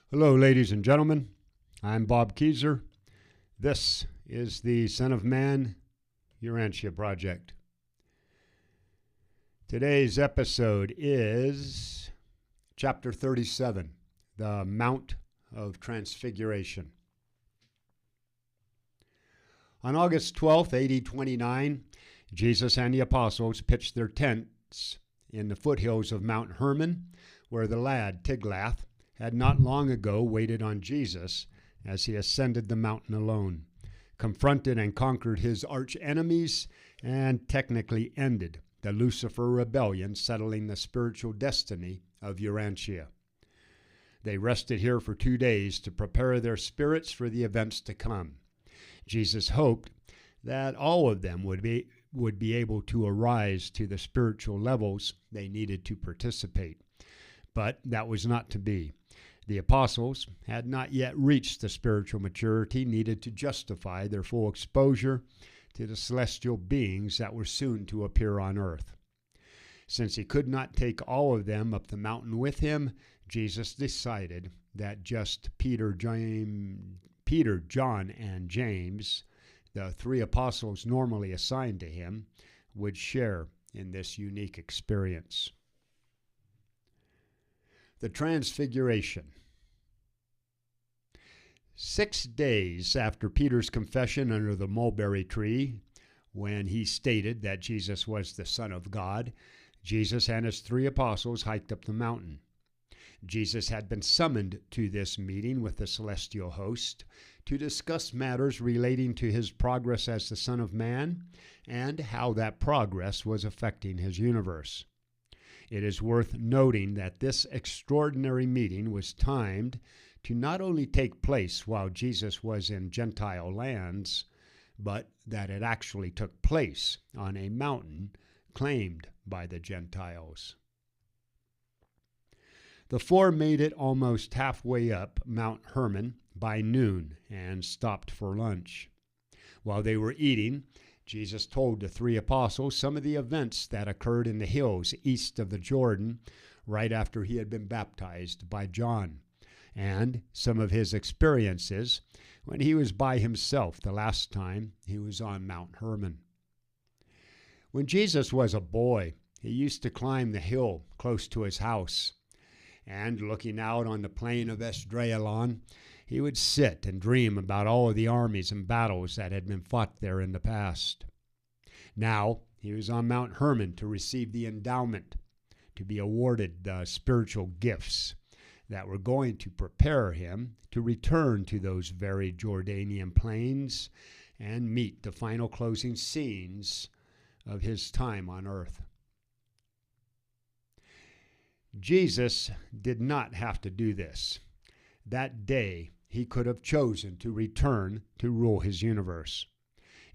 Hello, ladies and gentlemen. I'm Bob Keyser. This is the Son of Man Urantia Project. Today's episode is Chapter 37, the Mount of Transfiguration. On August 12th, AD 29, Jesus and the apostles pitched their tents in the foothills of Mount Hermon, where the lad Tiglath had not long ago waited on Jesus as he ascended the mountain alone, confronted and conquered his arch-enemies, and technically ended the Lucifer rebellion, settling the spiritual destiny of Urantia. They rested here for 2 days to prepare their spirits for the events to come. Jesus hoped that all of them would be able to arise to the spiritual levels they needed to participate. But that was not to be. The apostles had not yet reached the spiritual maturity needed to justify their full exposure to the celestial beings that were soon to appear on earth. Since he could not take all of them up the mountain with him, Jesus decided that just Peter, John, and James, the 3 apostles normally assigned to him, would share in this unique experience. The Transfiguration. 6 days after Peter's confession under the mulberry tree, when he stated that Jesus was the Son of God, Jesus and his 3 apostles hiked up the mountain. Jesus had been summoned to this meeting with the celestial host to discuss matters relating to his progress as the Son of Man and how that progress was affecting his universe. It is worth noting that this extraordinary meeting was timed to not only take place while Jesus was in Gentile lands, but that it actually took place on a mountain claimed by the Gentiles. The 4 made it almost halfway up Mount Hermon by noon and stopped for lunch. While they were eating, Jesus told the 3 apostles some of the events that occurred in the hills east of the Jordan right after he had been baptized by John, and some of his experiences when he was by himself the last time he was on Mount Hermon. When Jesus was a boy, he used to climb the hill close to his house, and looking out on the plain of Esdraelon, he would sit and dream about all of the armies and battles that had been fought there in the past. Now he was on Mount Hermon to receive the endowment, to be awarded the spiritual gifts that were going to prepare him to return to those very Jordanian plains and meet the final closing scenes of his time on earth. Jesus did not have to do this. That day, he could have chosen to return to rule his universe.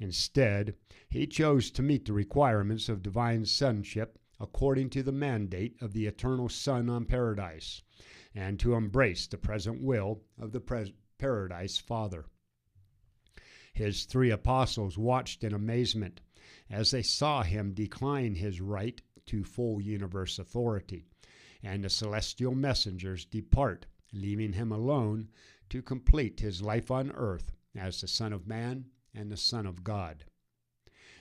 Instead, he chose to meet the requirements of divine sonship according to the mandate of the eternal Son on Paradise, and to embrace the present will of the Paradise Father. His 3 apostles watched in amazement as they saw him decline his right to full universe authority, and the celestial messengers depart, leaving him alone to complete his life on earth as the Son of Man and the Son of God.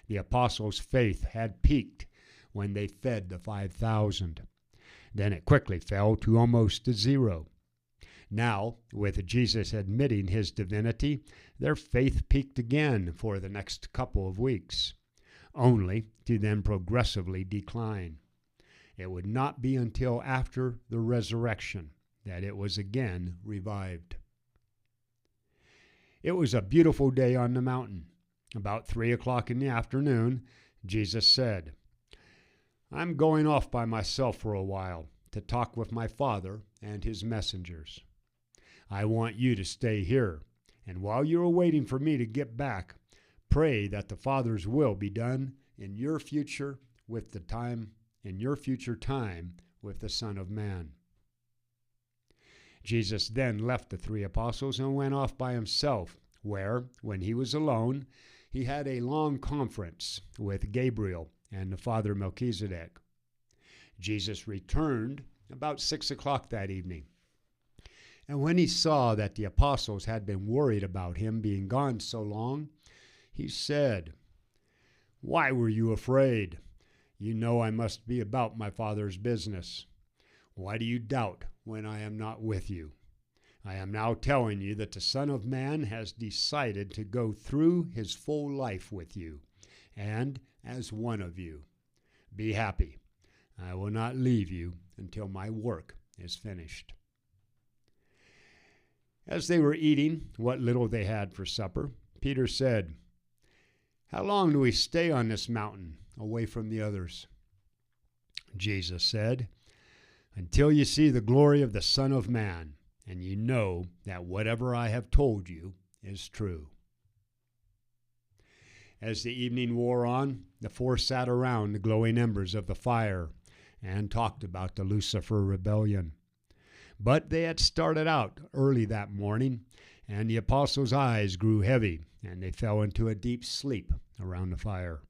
The apostles' faith had peaked when they fed the 5,000. Then it quickly fell to almost zero. Now, with Jesus admitting his divinity, their faith peaked again for the next couple of weeks, only to then progressively decline. It would not be until after the resurrection that it was again revived. It was a beautiful day on the mountain. About 3 o'clock in the afternoon, Jesus said, "I'm going off by myself for a while to talk with my Father and his messengers. I want you to stay here, and while you're waiting for me to get back, pray that the Father's will be done in your future time with the Son of Man." Jesus then left the 3 apostles and went off by himself, where, when he was alone, he had a long conference with Gabriel and the Father Melchizedek. Jesus returned about 6 o'clock that evening. And when he saw that the apostles had been worried about him being gone so long, he said, "Why were you afraid? You know I must be about my Father's business. Why do you doubt when I am not with you? I am now telling you that the Son of Man has decided to go through his full life with you and as one of you. Be happy. I will not leave you until my work is finished." As they were eating what little they had for supper, Peter said, "How long do we stay on this mountain, away from the others?" Jesus said, "Until you see the glory of the Son of Man, and you know that whatever I have told you is true." As the evening wore on, the four sat around the glowing embers of the fire and talked about the Lucifer rebellion. But they had started out early that morning, and the apostles' eyes grew heavy, and they fell into a deep sleep around the fire.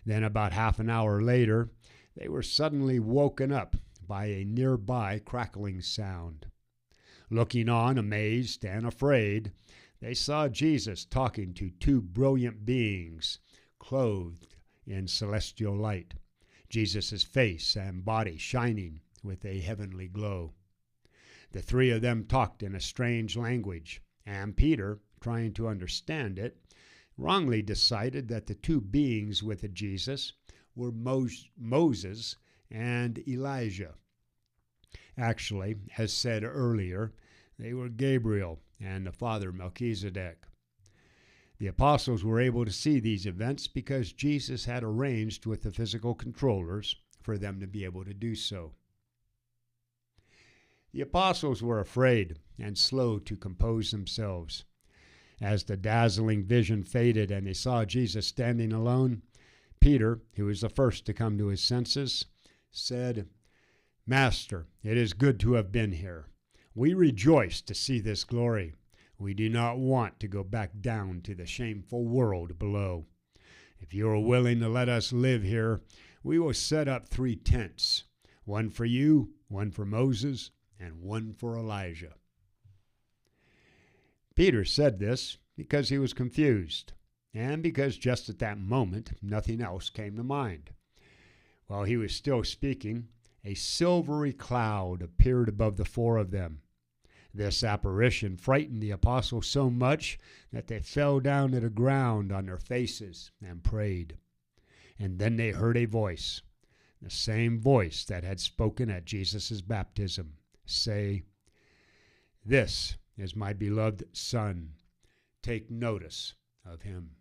Then about half an hour later, they were suddenly woken up by a nearby crackling sound. Looking on, amazed and afraid, they saw Jesus talking to two brilliant beings clothed in celestial light, Jesus' face and body shining with a heavenly glow. The three of them talked in a strange language, and Peter, trying to understand it, wrongly decided that the two beings with Jesus were Moses and Elijah. Actually, as said earlier, they were Gabriel and the father Melchizedek. The apostles were able to see these events because Jesus had arranged with the physical controllers for them to be able to do so. The apostles were afraid and slow to compose themselves. As the dazzling vision faded and they saw Jesus standing alone, Peter, who was the first to come to his senses, said, "Master, it is good to have been here. We rejoice to see this glory. We do not want to go back down to the shameful world below. If you are willing to let us live here, we will set up 3 tents, one for you, one for Moses, and one for Elijah." Peter said this because he was confused, and because just at that moment nothing else came to mind. While he was still speaking, a silvery cloud appeared above the 4 of them. This apparition frightened the apostles so much that they fell down to the ground on their faces and prayed. And then they heard a voice, the same voice that had spoken at Jesus' baptism, say, "This is my beloved Son. Take notice of him."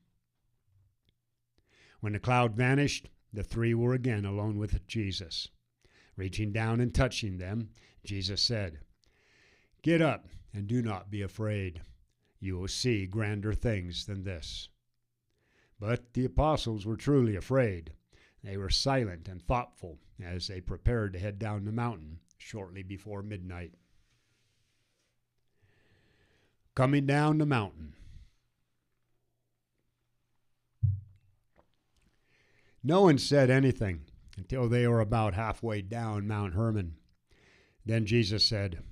When the cloud vanished, the 3 were again alone with Jesus. Reaching down and touching them, Jesus said, "Get up and do not be afraid. You will see grander things than this." But the apostles were truly afraid. They were silent and thoughtful as they prepared to head down the mountain shortly before midnight. Coming down the mountain. No one said anything until they were about halfway down Mount Hermon. Then Jesus said,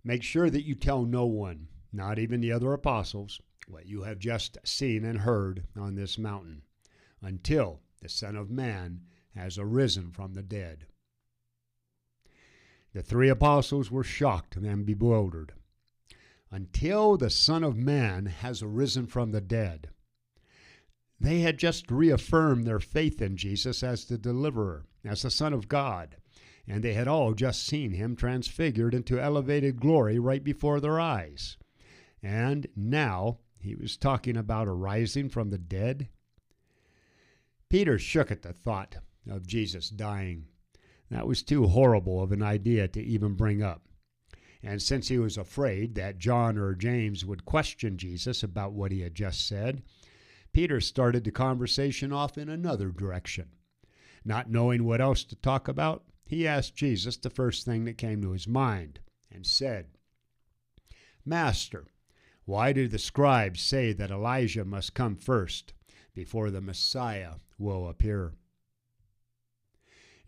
"Make sure that you tell no one, not even the other apostles, what you have just seen and heard on this mountain, until the Son of Man has arisen from the dead." The 3 apostles were shocked and bewildered. Until the Son of Man has arisen from the dead. They had just reaffirmed their faith in Jesus as the deliverer, as the Son of God, and they had all just seen him transfigured into elevated glory right before their eyes. And now he was talking about arising from the dead. Peter shook at the thought of Jesus dying. That was too horrible of an idea to even bring up. And since he was afraid that John or James would question Jesus about what he had just said, Peter started the conversation off in another direction. Not knowing what else to talk about, he asked Jesus the first thing that came to his mind and said, "Master, why do the scribes say that Elijah must come first before the Messiah will appear?"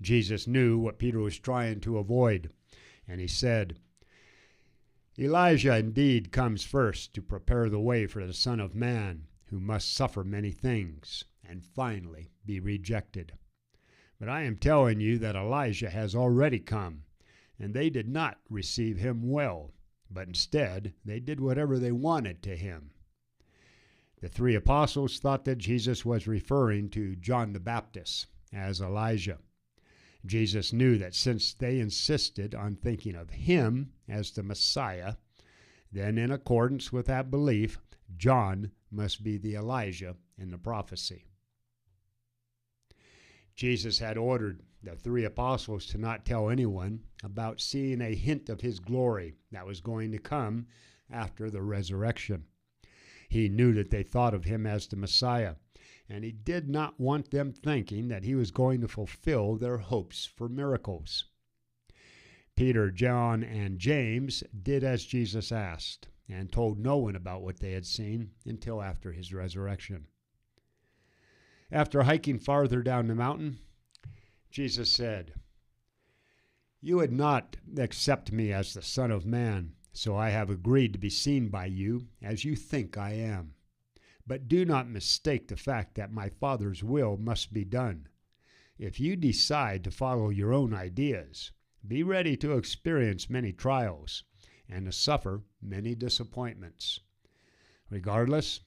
Jesus knew what Peter was trying to avoid, and he said, Elijah indeed comes first to prepare the way for the Son of Man, who must suffer many things and finally be rejected. But I am telling you that Elijah has already come, and they did not receive him well, but instead they did whatever they wanted to him. The three apostles thought that Jesus was referring to John the Baptist as Elijah. Jesus knew that since they insisted on thinking of him as the Messiah, then in accordance with that belief, John must be the Elijah in the prophecy. Jesus had ordered the three apostles to not tell anyone about seeing a hint of his glory that was going to come after the resurrection. He knew that they thought of him as the Messiah, and he did not want them thinking that he was going to fulfill their hopes for miracles. Peter, John, and James did as Jesus asked and told no one about what they had seen until after his resurrection. After hiking farther down the mountain, Jesus said, "You would not accept me as the Son of Man, so I have agreed to be seen by you as you think I am. But do not mistake the fact that my Father's will must be done. If you decide to follow your own ideas, be ready to experience many trials and to suffer many disappointments. Regardless,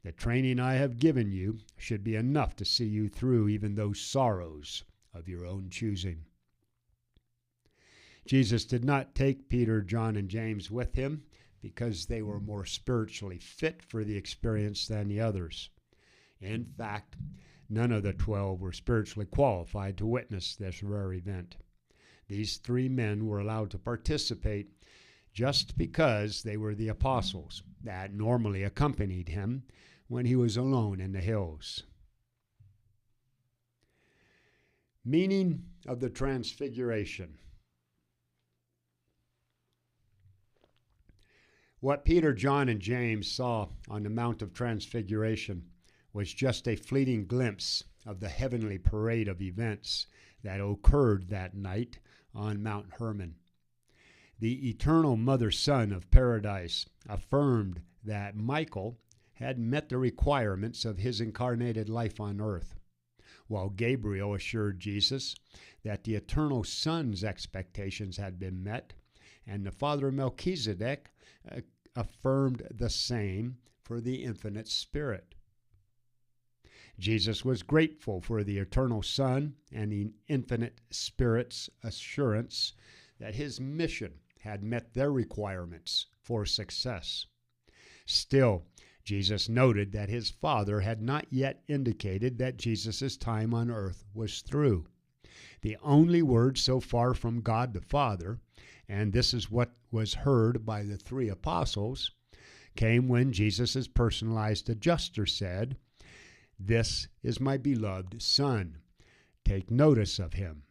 the training I have given you should be enough to see you through even those sorrows of your own choosing." Jesus did not take Peter, John, and James with him because they were more spiritually fit for the experience than the others. In fact, none of the 12 were spiritually qualified to witness this rare event. These three men were allowed to participate just because they were the apostles that normally accompanied him when he was alone in the hills. Meaning of the Transfiguration. What Peter, John, and James saw on the Mount of Transfiguration was just a fleeting glimpse of the heavenly parade of events that occurred that night on Mount Hermon. The eternal mother-son of paradise affirmed that Michael had met the requirements of his incarnated life on earth, while Gabriel assured Jesus that the eternal Son's expectations had been met, and the Father Melchizedek affirmed the same for the infinite Spirit. Jesus was grateful for the eternal Son and the infinite Spirit's assurance that his mission had met their requirements for success. Still, Jesus noted that his Father had not yet indicated that Jesus' time on earth was through. The only word so far from God the Father, and this is what was heard by the three apostles, came when Jesus' personalized adjuster said, "This is my beloved Son. Take notice of him."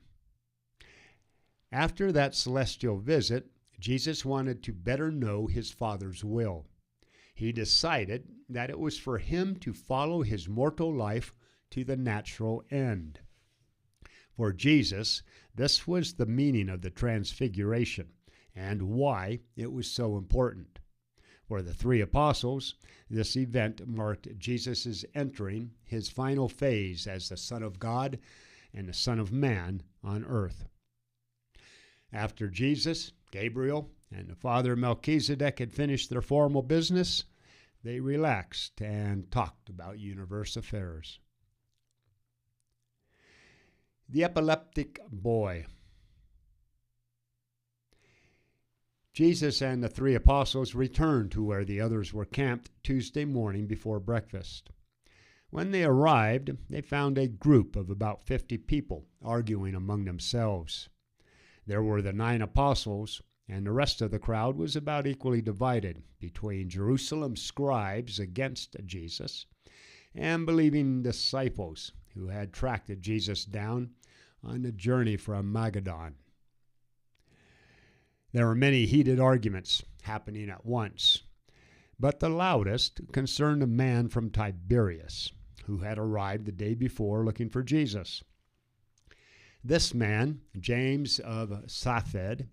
After that celestial visit, Jesus wanted to better know his Father's will. He decided that it was for him to follow his mortal life to the natural end. For Jesus, this was the meaning of the Transfiguration and why it was so important. For the three apostles, this event marked Jesus' entering his final phase as the Son of God and the Son of Man on earth. After Jesus, Gabriel, and the Father Melchizedek had finished their formal business, they relaxed and talked about universe affairs. The epileptic boy. Jesus and the three apostles returned to where the others were camped Tuesday morning before breakfast. When they arrived, they found a group of about 50 people arguing among themselves. There were the 9 apostles, and the rest of the crowd was about equally divided between Jerusalem scribes against Jesus and believing disciples who had tracked Jesus down on the journey from Magadan. There were many heated arguments happening at once, but the loudest concerned a man from Tiberias who had arrived the day before looking for Jesus. This man, James of Saphed,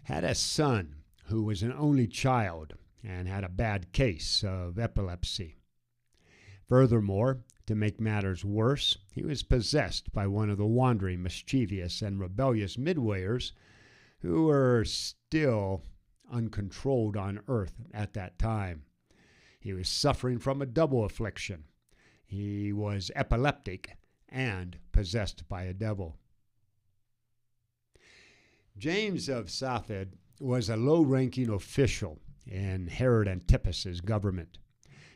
had a son who was an only child and had a bad case of epilepsy. Furthermore, to make matters worse, he was possessed by one of the wandering, mischievous, and rebellious midwayers who were still uncontrolled on earth at that time. He was suffering from a double affliction. He was epileptic and possessed by a devil. James of Safed was a low-ranking official in Herod Antipas's government.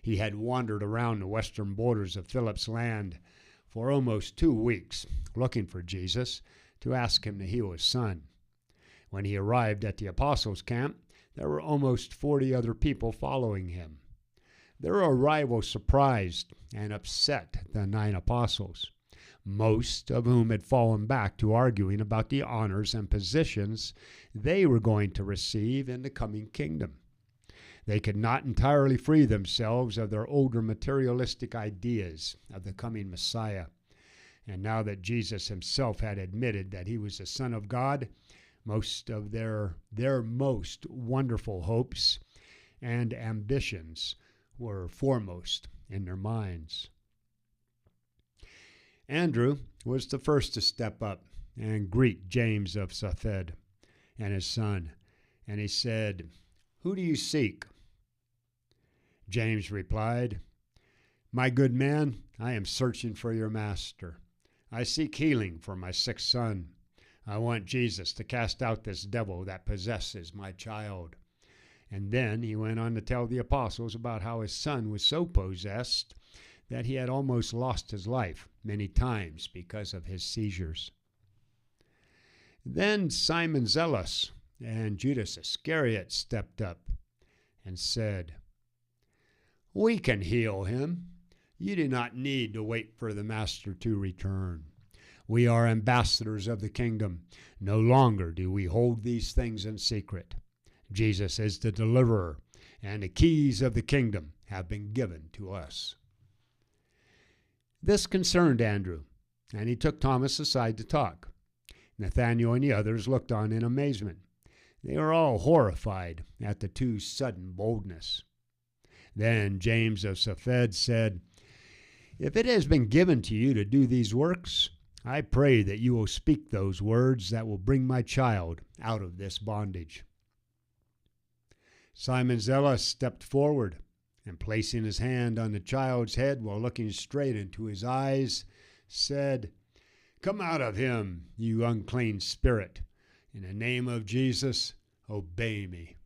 He had wandered around the western borders of Philip's land for almost 2 weeks, looking for Jesus to ask him to heal his son. When he arrived at the apostles' camp, there were almost 40 other people following him. Their arrival surprised and upset the 9 apostles, most of whom had fallen back to arguing about the honors and positions they were going to receive in the coming kingdom. They could not entirely free themselves of their older materialistic ideas of the coming Messiah. And now that Jesus himself had admitted that he was the Son of God, most of their most wonderful hopes and ambitions were foremost in their minds. Andrew was the first to step up and greet James of Safed and his son, and he said, "Who do you seek?" James replied, "My good man, I am searching for your master. I seek healing for my sick son. I want Jesus to cast out this devil that possesses my child." And then he went on to tell the apostles about how his son was so possessed that he had almost lost his life many times because of his seizures. Then Simon Zealous and Judas Iscariot stepped up and said, "We can heal him. You do not need to wait for the Master to return. We are ambassadors of the kingdom. No longer do we hold these things in secret. Jesus is the deliverer, and the keys of the kingdom have been given to us." This concerned Andrew, and he took Thomas aside to talk. Nathanael and the others looked on in amazement. They were all horrified at the two's sudden boldness. Then James of Safed said, "If it has been given to you to do these works, I pray that you will speak those words that will bring my child out of this bondage." Simon Zealous stepped forward, and placing his hand on the child's head while looking straight into his eyes, said, "Come out of him, you unclean spirit. In the name of Jesus, obey me."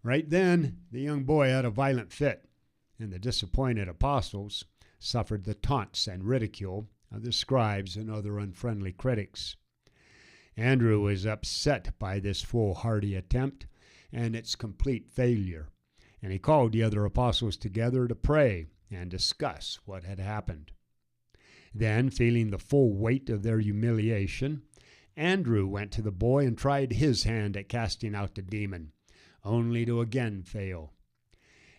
Right then, the young boy had a violent fit, and the disappointed apostles suffered the taunts and ridicule of the scribes and other unfriendly critics. Andrew was upset by this foolhardy attempt and its complete failure, and he called the other apostles together to pray and discuss what had happened. Then, feeling the full weight of their humiliation, Andrew went to the boy and tried his hand at casting out the demon, only to again fail.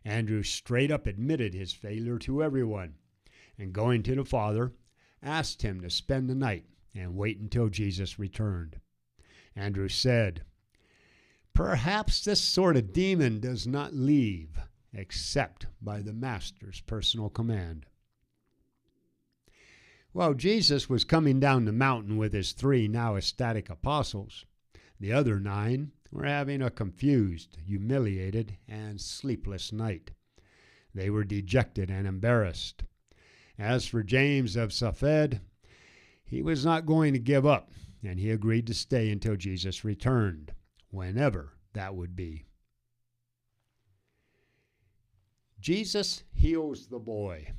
Andrew straight up admitted his failure to everyone, and going to the Father, asked him to spend the night and wait until Jesus returned. Andrew said, "Perhaps this sort of demon does not leave except by the Master's personal command." While Jesus was coming down the mountain with his 3 now ecstatic apostles, the other 9 were having a confused, humiliated, and sleepless night. They were dejected and embarrassed. As for James of Safed, he was not going to give up, and he agreed to stay until Jesus returned, whenever that would be. Jesus heals the boy.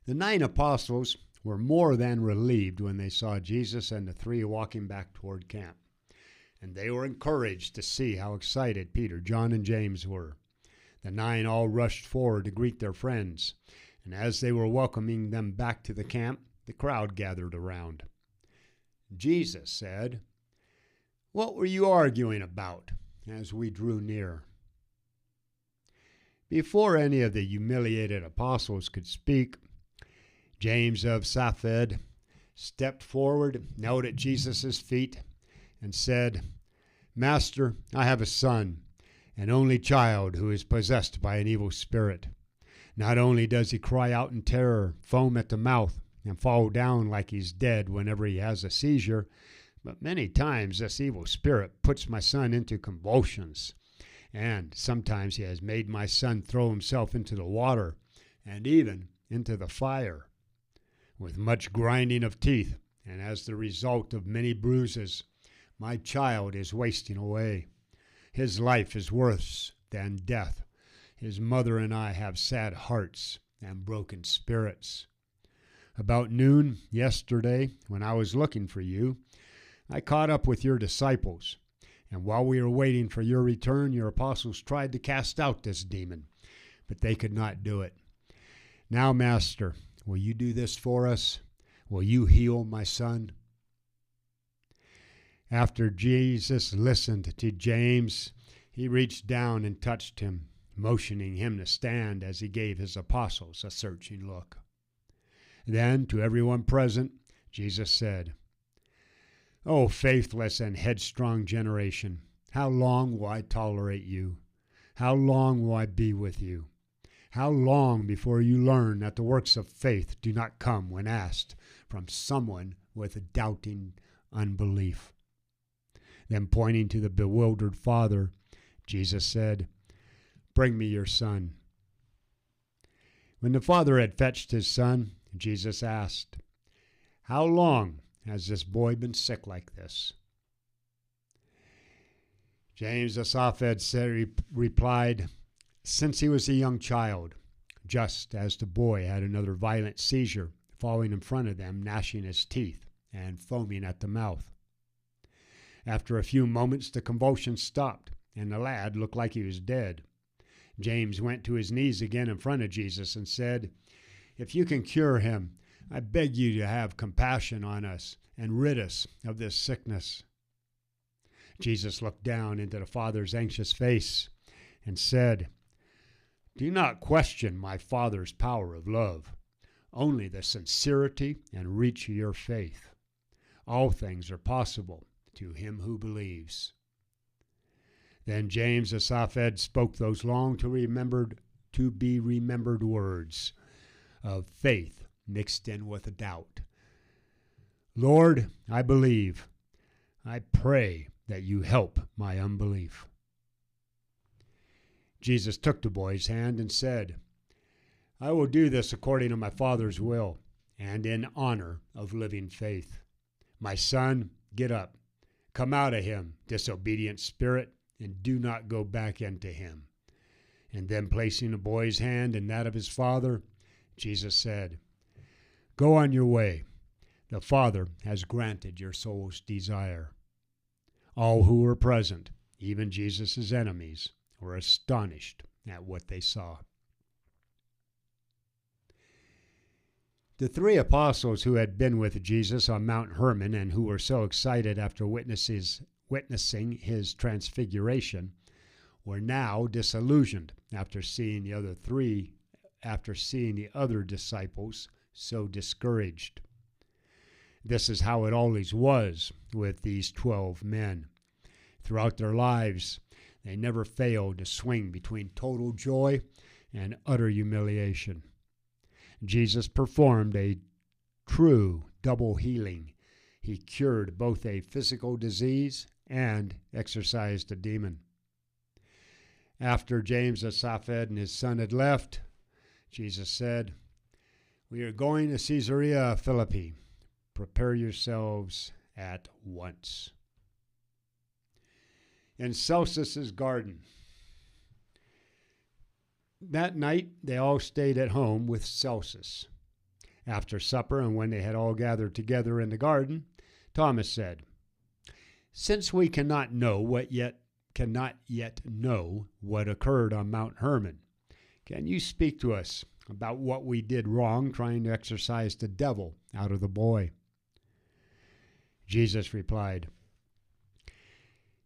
The 9 apostles were more than relieved when they saw Jesus and the 3 walking back toward camp, and they were encouraged to see how excited Peter, John, and James were. The 9 all rushed forward to greet their friends, and as they were welcoming them back to the camp, the crowd gathered around. Jesus said, "What were you arguing about?" as we drew near. Before any of the humiliated apostles could speak, James of Safed stepped forward, knelt at Jesus' feet, and said, "Master, I have a son, an only child who is possessed by an evil spirit. Not only does he cry out in terror, foam at the mouth, and fall down like he's dead whenever he has a seizure, but many times this evil spirit puts my son into convulsions. And sometimes he has made my son throw himself into the water and even into the fire. With much grinding of teeth, and as the result of many bruises, my child is wasting away. His life is worse than death. His mother and I have sad hearts and broken spirits. About noon yesterday, when I was looking for you, I caught up with your disciples, and while we were waiting for your return, your apostles tried to cast out this demon, but they could not do it. Now, Master, will you do this for us? Will you heal my son?" After Jesus listened to James, he reached down and touched him, motioning him to stand as he gave his apostles a searching look. Then, to everyone present, Jesus said, "O faithless and headstrong generation, how long will I tolerate you? How long will I be with you? How long before you learn that the works of faith do not come when asked from someone with a doubting unbelief?" Then pointing to the bewildered father, Jesus said, "Bring me your son." When the father had fetched his son, Jesus asked, "How long has this boy been sick like this?" James the Sophed replied, "Since he was a young child, just as the boy had another violent seizure, falling in front of them, gnashing his teeth and foaming at the mouth. After a few moments, the convulsions stopped, and the lad looked like he was dead. James went to his knees again in front of Jesus and said, "If you can cure him, I beg you to have compassion on us and rid us of this sickness." Jesus looked down into the father's anxious face and said, "Do not question my Father's power of love, only the sincerity and reach of your faith. All things are possible to him who believes." Then James the Sophed spoke those long to be remembered words of faith mixed in with a doubt. "Lord, I believe. I pray that you help my unbelief." Jesus took the boy's hand and said, "I will do this according to my Father's will and in honor of living faith. My son, get up. Come out of him, disobedient spirit, and do not go back into him." And then placing the boy's hand in that of his father, Jesus said, "Go on your way. The Father has granted your soul's desire." All who were present, even Jesus' enemies, were astonished at what they saw. The three apostles who had been with Jesus on Mount Hermon and who were so excited after witnessing his transfiguration were now disillusioned after seeing the other disciples so discouraged. This is how it always was with these 12 men. Throughout their lives, they never failed to swing between total joy and utter humiliation. Jesus performed a true double healing. He cured both a physical disease and exorcised a demon. After James the Sophed and his son had left, Jesus said, "We are going to Caesarea Philippi. Prepare yourselves at once." In Celsus's garden. That night they all stayed at home with Celsus. After supper, and when they had all gathered together in the garden, Thomas said, "Since we cannot yet know what occurred on Mount Hermon, can you speak to us about what we did wrong trying to exorcise the devil out of the boy?" Jesus replied,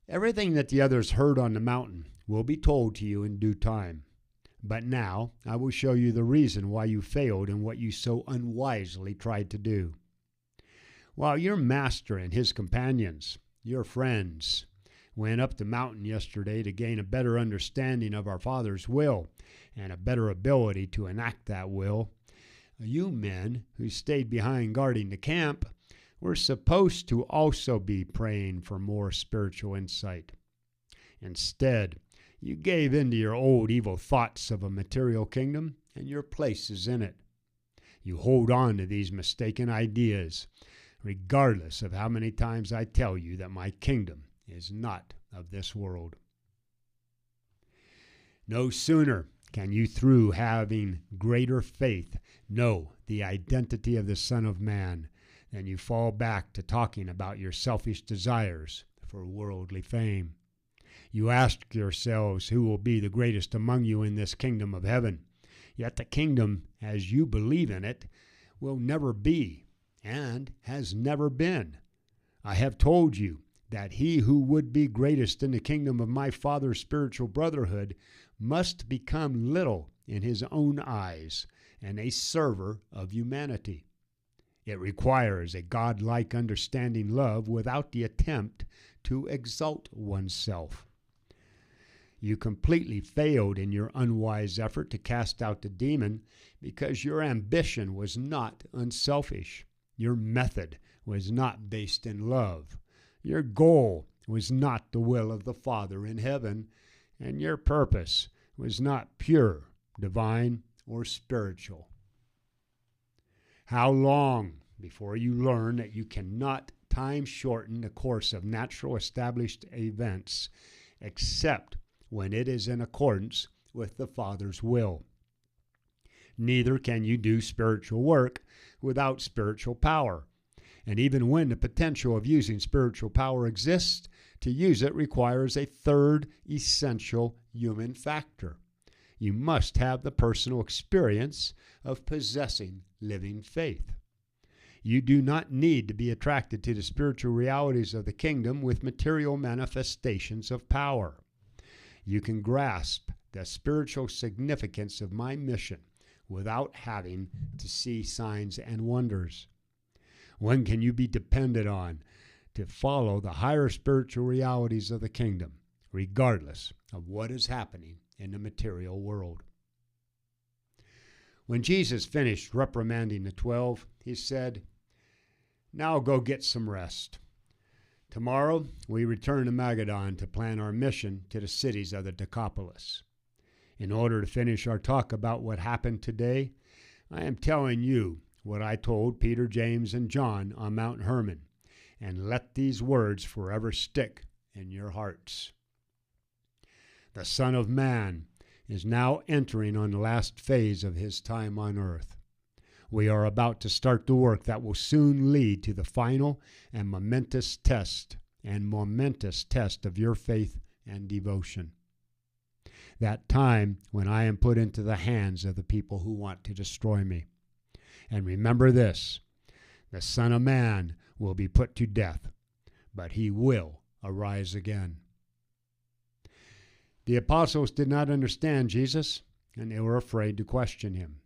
"Everything that the others heard on the mountain will be told to you in due time. But now I will show you the reason why you failed in what you so unwisely tried to do. While your master and his companions, your friends, went up the mountain yesterday to gain a better understanding of our Father's will and a better ability to enact that will, you men who stayed behind guarding the camp were supposed to also be praying for more spiritual insight. Instead, you gave in to your old evil thoughts of a material kingdom and your places in it. You hold on to these mistaken ideas, regardless of how many times I tell you that my kingdom is not of this world. No sooner can you, through having greater faith, know the identity of the Son of Man than you fall back to talking about your selfish desires for worldly fame. You ask yourselves who will be the greatest among you in this kingdom of heaven. Yet the kingdom, as you believe in it, will never be and has never been. I have told you that he who would be greatest in the kingdom of my Father's spiritual brotherhood must become little in his own eyes and a server of humanity. It requires a godlike understanding love without the attempt to exalt oneself. You completely failed in your unwise effort to cast out the demon because your ambition was not unselfish. Your method was not based in love. Your goal was not the will of the Father in heaven, and your purpose was not pure, divine, or spiritual. How long before you learn that you cannot time shorten the course of natural established events except when it is in accordance with the Father's will? Neither can you do spiritual work without spiritual power. And even when the potential of using spiritual power exists, to use it requires a third essential human factor. You must have the personal experience of possessing living faith. You do not need to be attracted to the spiritual realities of the kingdom with material manifestations of power. You can grasp the spiritual significance of my mission without having to see signs and wonders. When can you be depended on to follow the higher spiritual realities of the kingdom, regardless of what is happening in the material world? When Jesus finished reprimanding the 12, he said, "Now go get some rest. Tomorrow we return to Magadan to plan our mission to the cities of the Decapolis. In order to finish our talk about what happened today, I am telling you what I told Peter, James, and John on Mount Hermon, and let these words forever stick in your hearts. The Son of Man is now entering on the last phase of his time on earth. We are about to start the work that will soon lead to the final and momentous test of your faith and devotion. That time when I am put into the hands of the people who want to destroy me. And remember this, the Son of Man will be put to death, but he will arise again." The apostles did not understand Jesus, and they were afraid to question him.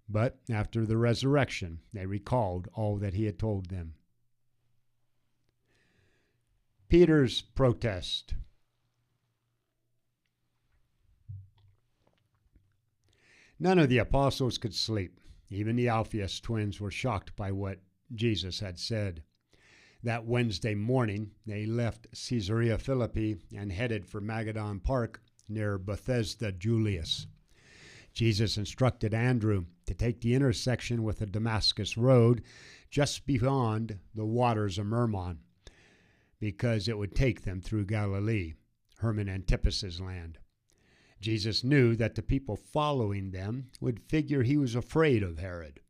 But after the resurrection, they recalled all that he had told them. Peter's protest. None of the apostles could sleep. Even the Alphaeus twins were shocked by what Jesus had said. That Wednesday morning, they left Caesarea Philippi and headed for Magadan Park near Bethesda Julius. Jesus instructed Andrew to take the intersection with the Damascus Road just beyond the waters of Mermon, because it would take them through Galilee, Herman Antipas's land. Jesus knew that the people following them would figure he was afraid of Herod,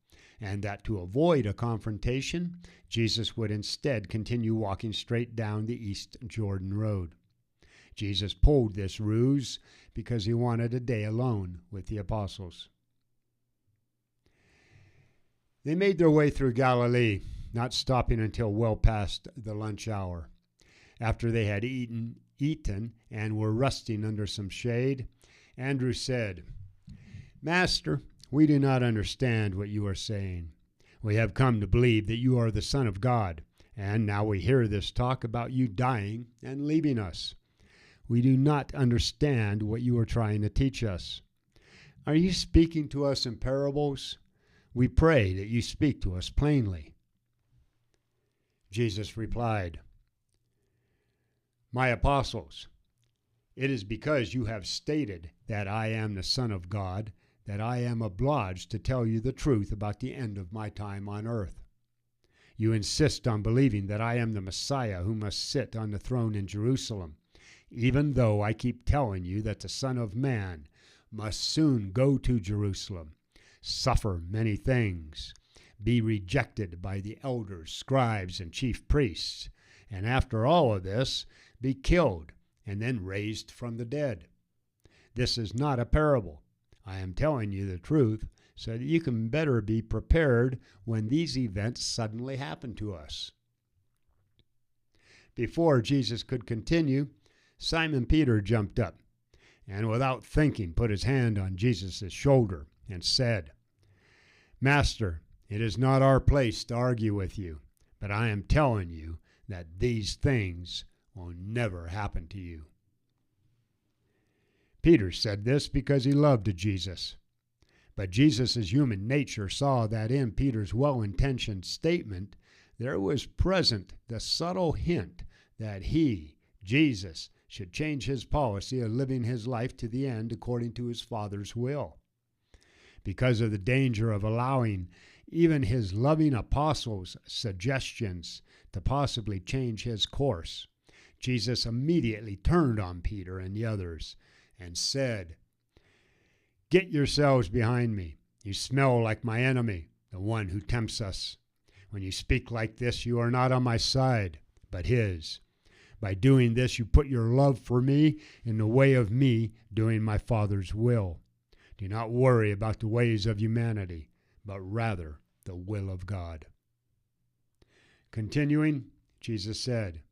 and that to avoid a confrontation, Jesus would instead continue walking straight down the East Jordan Road. Jesus pulled this ruse because he wanted a day alone with the apostles. They made their way through Galilee, not stopping until well past the lunch hour. After they had eaten and were resting under some shade, Andrew said, "Master, we do not understand what you are saying." We have come to believe that you are the Son of God, and now we hear this talk about you dying and leaving us. We do not understand what you are trying to teach us. Are you speaking to us in parables? We pray that you speak to us plainly." Jesus replied, "My apostles, it is because you have stated that I am the Son of God that I am obliged to tell you the truth about the end of my time on earth. You insist on believing that I am the Messiah who must sit on the throne in Jerusalem, even though I keep telling you that the Son of Man must soon go to Jerusalem, suffer many things, be rejected by the elders, scribes, and chief priests, and after all of this, be killed and then raised from the dead. This is not a parable. I am telling you the truth so that you can better be prepared when these events suddenly happen to us." Before Jesus could continue, Simon Peter jumped up and without thinking put his hand on Jesus' shoulder and said, "Master, it is not our place to argue with you, but I am telling you that these things will never happen to you." Peter said this because he loved Jesus. But Jesus' human nature saw that in Peter's well-intentioned statement there was present the subtle hint that he, Jesus, should change his policy of living his life to the end according to his Father's will. Because of the danger of allowing even his loving apostles' suggestions to possibly change his course, Jesus immediately turned on Peter and the others and said, "Get yourselves behind me. You smell like my enemy, the one who tempts us. When you speak like this, you are not on my side, but his. By doing this, you put your love for me in the way of me doing my Father's will. Do not worry about the ways of humanity, but rather the will of God." Continuing, Jesus said,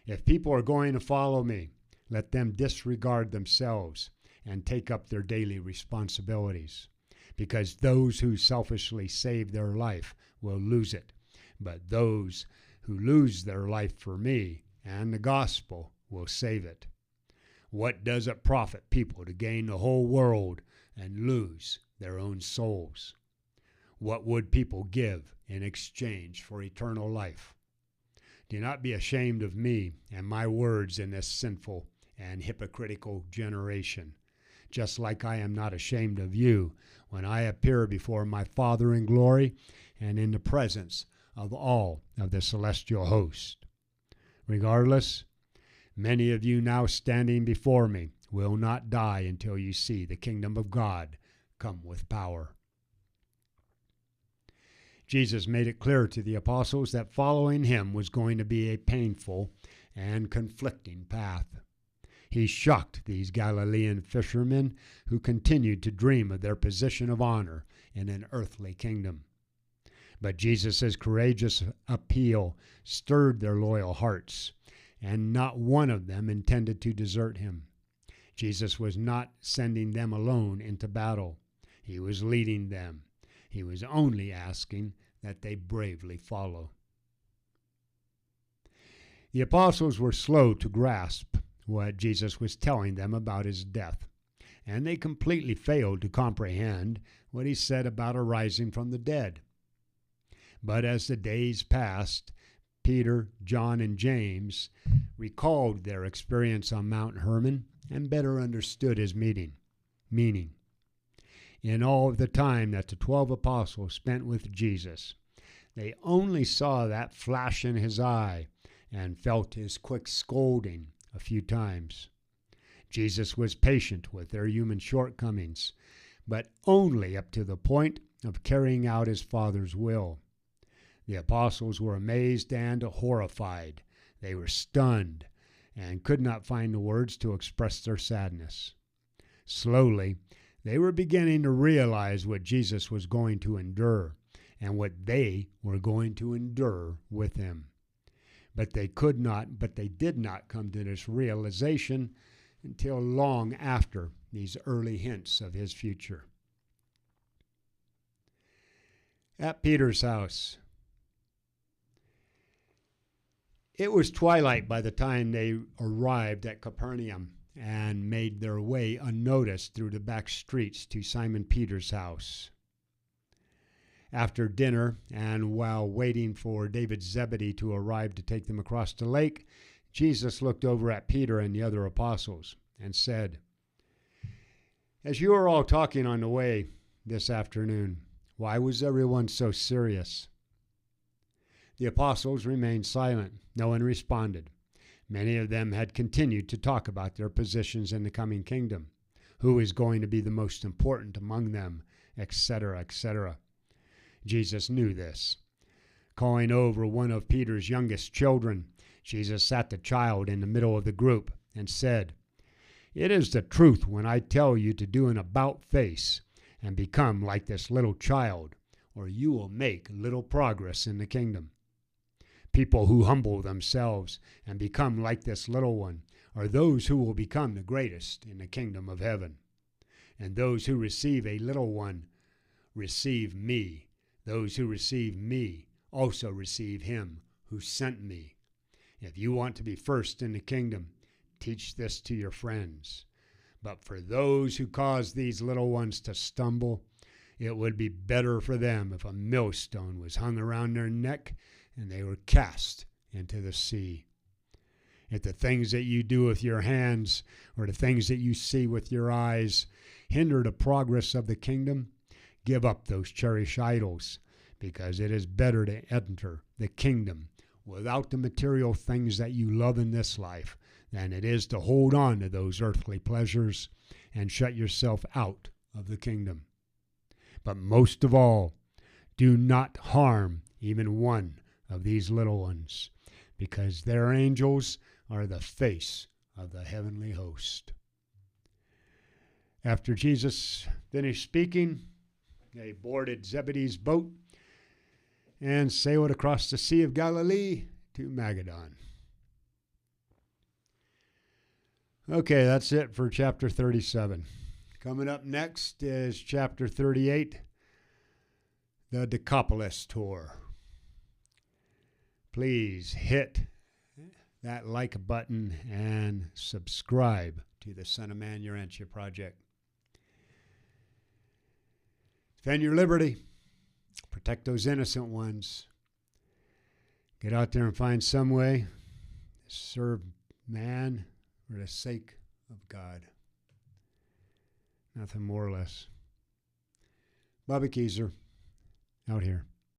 "If people are going to follow me, let them disregard themselves and take up their daily responsibilities, because those who selfishly save their life will lose it, but those who lose their life for me and the gospel will save it. What does it profit people to gain the whole world and lose their own souls? What would people give in exchange for eternal life? Do not be ashamed of me and my words in this sinful and hypocritical generation, just like I am not ashamed of you when I appear before my Father in glory and in the presence of all of the celestial host. Regardless, many of you now standing before me will not die until you see the kingdom of God come with power." Jesus made it clear to the apostles that following him was going to be a painful and conflicting path. He shocked these Galilean fishermen who continued to dream of their position of honor in an earthly kingdom. But Jesus' courageous appeal stirred their loyal hearts, and not one of them intended to desert him. Jesus was not sending them alone into battle. He was leading them. He was only asking that they bravely follow. The apostles were slow to grasp what Jesus was telling them about his death, and they completely failed to comprehend what he said about arising from the dead. But as the days passed, Peter, John, and James recalled their experience on Mount Hermon and better understood his meaning. In all of the time that the 12 apostles spent with Jesus, they only saw that flash in his eye and felt his quick scolding a few times. Jesus was patient with their human shortcomings, but only up to the point of carrying out his Father's will. The apostles were amazed and horrified. They were stunned and could not find the words to express their sadness. Slowly, they were beginning to realize what Jesus was going to endure and what they were going to endure with him. But they did not come to this realization until long after these early hints of his future. At Peter's house. It was twilight by the time they arrived at Capernaum and made their way unnoticed through the back streets to Simon Peter's house. After dinner, and while waiting for David Zebedee to arrive to take them across the lake, Jesus looked over at Peter and the other apostles and said, "As you are all talking on the way this afternoon, why was everyone so serious?" The apostles remained silent. No one responded. Many of them had continued to talk about their positions in the coming kingdom, who is going to be the most important among them, etc., etc. Jesus knew this. Calling over one of Peter's youngest children, Jesus sat the child in the middle of the group and said, "It is the truth when I tell you to do an about-face and become like this little child, or you will make little progress in the kingdom. People who humble themselves and become like this little one are those who will become the greatest in the kingdom of heaven. And those who receive a little one receive me. Those who receive me also receive him who sent me. If you want to be first in the kingdom, teach this to your friends. But for those who cause these little ones to stumble, it would be better for them if a millstone was hung around their neck and they were cast into the sea. If the things that you do with your hands or the things that you see with your eyes hinder the progress of the kingdom, give up those cherished idols, because it is better to enter the kingdom without the material things that you love in this life than it is to hold on to those earthly pleasures and shut yourself out of the kingdom. But most of all, do not harm even one of these little ones, because their angels are the face of the heavenly host." After Jesus finished speaking, they boarded Zebedee's boat and sailed across the Sea of Galilee to Magadan. Okay, that's it for chapter 37. Coming up next is chapter 38, the Decapolis Tour. Please hit that like button and subscribe to the Son of Man Urantia project. Defend your liberty. Protect those innocent ones. Get out there and find some way to serve man for the sake of God. Nothing more or less. Bobby Keyser, out here.